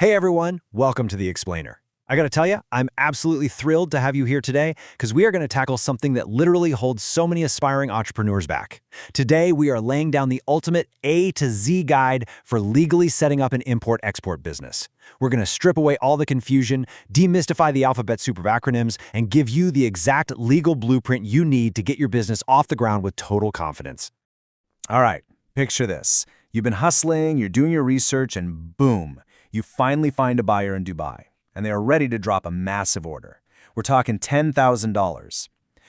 Hey everyone, welcome to The Explainer. I gotta tell you, I'm absolutely thrilled to have you here today because we are gonna tackle something that literally holds so many aspiring entrepreneurs back. Today, we are laying down the ultimate A to Z guide for legally setting up an import-export business. We're gonna strip away all the confusion, demystify the alphabet soup of acronyms, and give you the exact legal blueprint you need to get your business off the ground with total confidence. All right, picture this. You've been hustling, you're doing your research, and boom, you finally find a buyer in Dubai, and they are ready to drop a massive order. We're talking $10,000.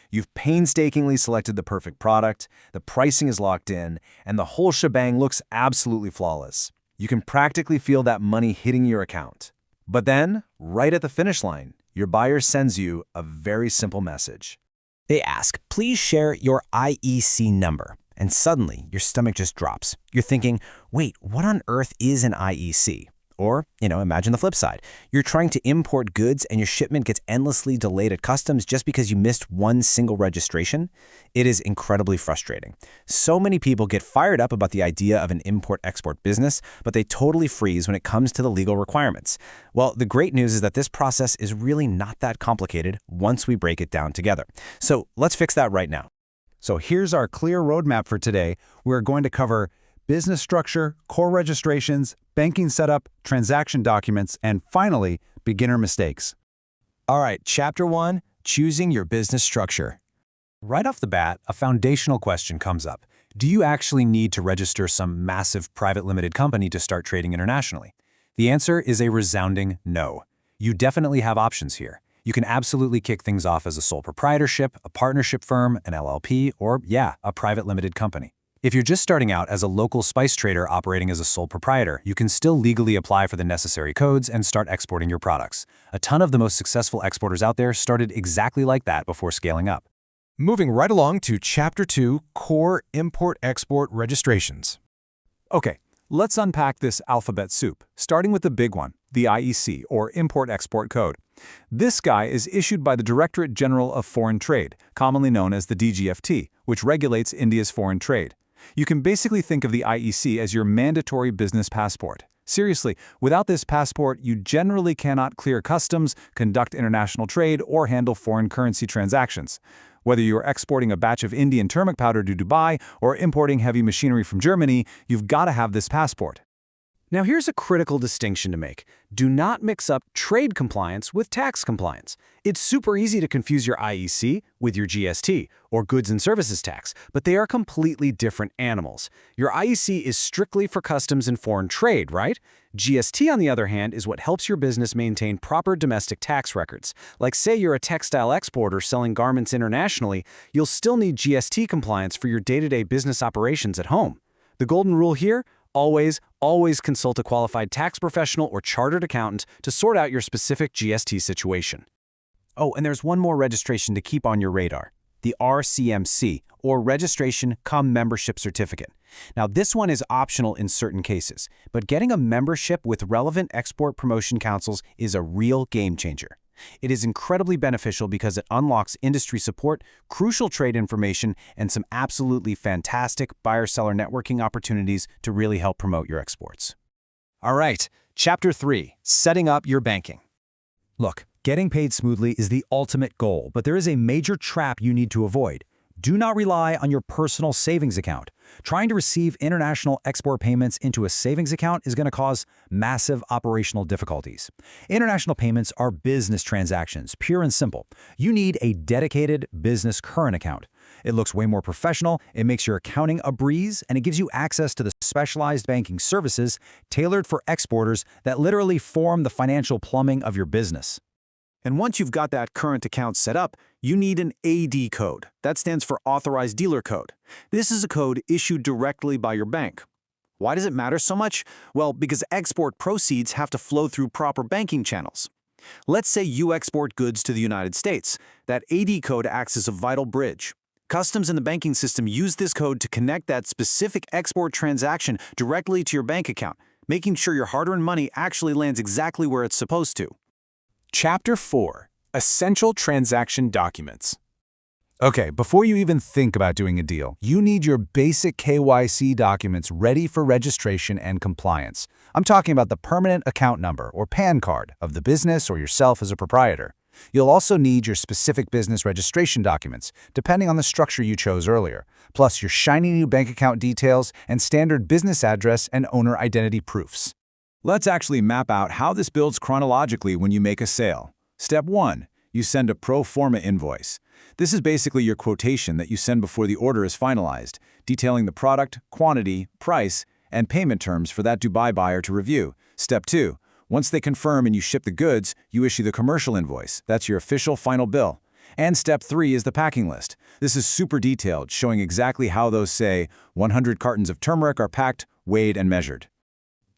You've painstakingly selected the perfect product, the pricing is locked in, and the whole shebang looks absolutely flawless. You can practically feel that money hitting your account. But then, right at the finish line, your buyer sends you a very simple message. They ask, please share your IEC number. And suddenly, your stomach just drops. You're thinking, wait, what on earth is an IEC? Or, imagine the flip side. You're trying to import goods and your shipment gets endlessly delayed at customs just because you missed one single registration. It is incredibly frustrating. So many people get fired up about the idea of an import-export business, but they totally freeze when it comes to the legal requirements. Well, the great news is that this process is really not that complicated once we break it down together. So let's fix that right now. So here's our clear roadmap for today. We're going to cover business structure, core registrations, banking setup, transaction documents, and finally, beginner mistakes. All right, Chapter 1, Choosing Your Business Structure. Right off the bat, a foundational question comes up. Do you actually need to register some massive private limited company to start trading internationally? The answer is a resounding no. You definitely have options here. You can absolutely kick things off as a sole proprietorship, a partnership firm, an LLP, or a private limited company. If you're just starting out as a local spice trader operating as a sole proprietor, you can still legally apply for the necessary codes and start exporting your products. A ton of the most successful exporters out there started exactly like that before scaling up. Moving right along to Chapter 2, Core Import-Export Registrations. Okay, let's unpack this alphabet soup, starting with the big one, the IEC, or Import-Export Code. This guy is issued by the Directorate General of Foreign Trade, commonly known as the DGFT, which regulates India's foreign trade. You can basically think of the IEC as your mandatory business passport. Seriously, without this passport, you generally cannot clear customs, conduct international trade, or handle foreign currency transactions. Whether you're exporting a batch of Indian turmeric powder to Dubai or importing heavy machinery from Germany, you've got to have this passport. Now here's a critical distinction to make. Do not mix up trade compliance with tax compliance. It's super easy to confuse your IEC with your GST, or goods and services tax, but they are completely different animals. Your IEC is strictly for customs and foreign trade, right? GST, on the other hand, is what helps your business maintain proper domestic tax records. Like say you're a textile exporter selling garments internationally, you'll still need GST compliance for your day-to-day business operations at home. The golden rule here? Always consult a qualified tax professional or chartered accountant to sort out your specific GST situation. Oh, and there's one more registration to keep on your radar. The RCMC, or Registration Cum Membership Certificate. Now, this one is optional in certain cases, but getting a membership with relevant export promotion councils is a real game changer. It is incredibly beneficial because it unlocks industry support, crucial trade information, and some absolutely fantastic buyer-seller networking opportunities to really help promote your exports. All right, Chapter 3, Setting Up Your Banking. Look, getting paid smoothly is the ultimate goal, but there is a major trap you need to avoid. Do not rely on your personal savings account. Trying to receive international export payments into a savings account is going to cause massive operational difficulties. International payments are business transactions, pure and simple. You need a dedicated business current account. It looks way more professional, it makes your accounting a breeze, and it gives you access to the specialized banking services tailored for exporters that literally form the financial plumbing of your business. And once you've got that current account set up, you need an AD code. That stands for Authorized Dealer Code. This is a code issued directly by your bank. Why does it matter so much? Well, because export proceeds have to flow through proper banking channels. Let's say you export goods to the United States. That AD code acts as a vital bridge. Customs and the banking system use this code to connect that specific export transaction directly to your bank account, making sure your hard-earned money actually lands exactly where it's supposed to. Chapter 4, Essential Transaction Documents. Okay, before you even think about doing a deal, you need your basic KYC documents ready for registration and compliance. I'm talking about the permanent account number or PAN card of the business or yourself as a proprietor. You'll also need your specific business registration documents, depending on the structure you chose earlier, plus your shiny new bank account details and standard business address and owner identity proofs. Let's actually map out how this builds chronologically when you make a sale. Step 1. You send a pro forma invoice. This is basically your quotation that you send before the order is finalized, detailing the product, quantity, price, and payment terms for that Dubai buyer to review. Step 2. Once they confirm and you ship the goods, you issue the commercial invoice. That's your official final bill. And step 3 is the packing list. This is super detailed, showing exactly how those, say, 100 cartons of turmeric are packed, weighed, and measured.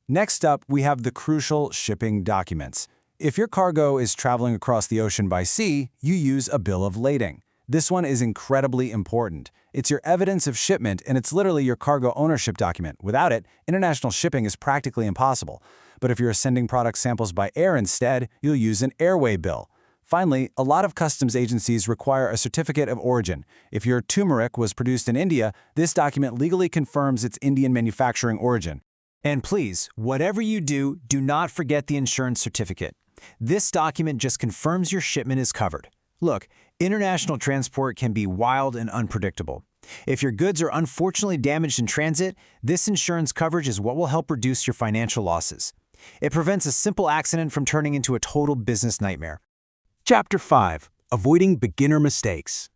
Next up, we have the crucial shipping documents. If your cargo is traveling across the ocean by sea, you use a bill of lading. This one is incredibly important. It's your evidence of shipment, and it's literally your cargo ownership document. Without it, international shipping is practically impossible. But if you're sending product samples by air instead, you'll use an airway bill. Finally, a lot of customs agencies require a certificate of origin. If your turmeric was produced in India, this document legally confirms its Indian manufacturing origin. And please, whatever you do, do not forget the insurance certificate. This document just confirms your shipment is covered. Look, international transport can be wild and unpredictable. If your goods are unfortunately damaged in transit, this insurance coverage is what will help reduce your financial losses. It prevents a simple accident from turning into a total business nightmare. Chapter 5. Avoiding beginner mistakes.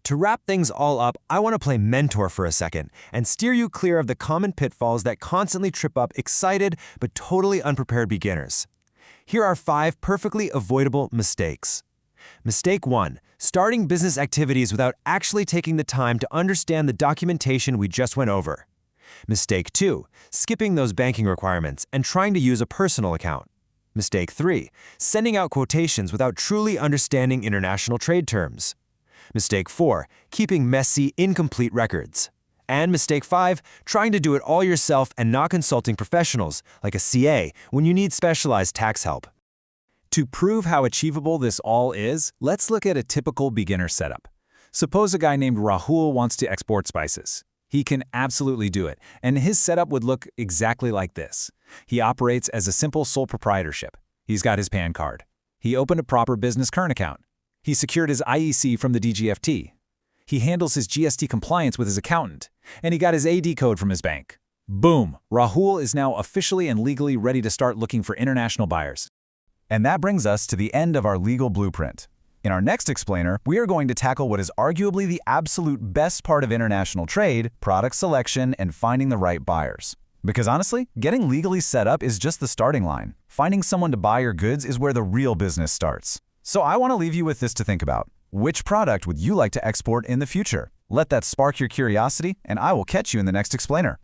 To wrap things all up, I want to play mentor for a second and steer you clear of the common pitfalls that constantly trip up excited but totally unprepared beginners. Here are 5 perfectly avoidable mistakes. Mistake 1. Starting business activities without actually taking the time to understand the documentation we just went over. Mistake 2. Skipping those banking requirements and trying to use a personal account. Mistake 3. Sending out quotations without truly understanding international trade terms. Mistake 4. Keeping messy, incomplete records. And mistake 5. Trying to do it all yourself and not consulting professionals, like a CA, when you need specialized tax help. To prove how achievable this all is, let's look at a typical beginner setup. Suppose a guy named Rahul wants to export spices. He can absolutely do it, and his setup would look exactly like this. He operates as a simple sole proprietorship. He's got his PAN card. He opened a proper business current account. He secured his IEC from the DGFT. He handles his GST compliance with his accountant, and he got his AD code from his bank. Boom! Rahul is now officially and legally ready to start looking for international buyers. And that brings us to the end of our legal blueprint. In our next explainer, we are going to tackle what is arguably the absolute best part of international trade, product selection, and finding the right buyers. Because honestly, getting legally set up is just the starting line. Finding someone to buy your goods is where the real business starts. So I want to leave you with this to think about. Which product would you like to export in the future? Let that spark your curiosity, and I will catch you in the next explainer.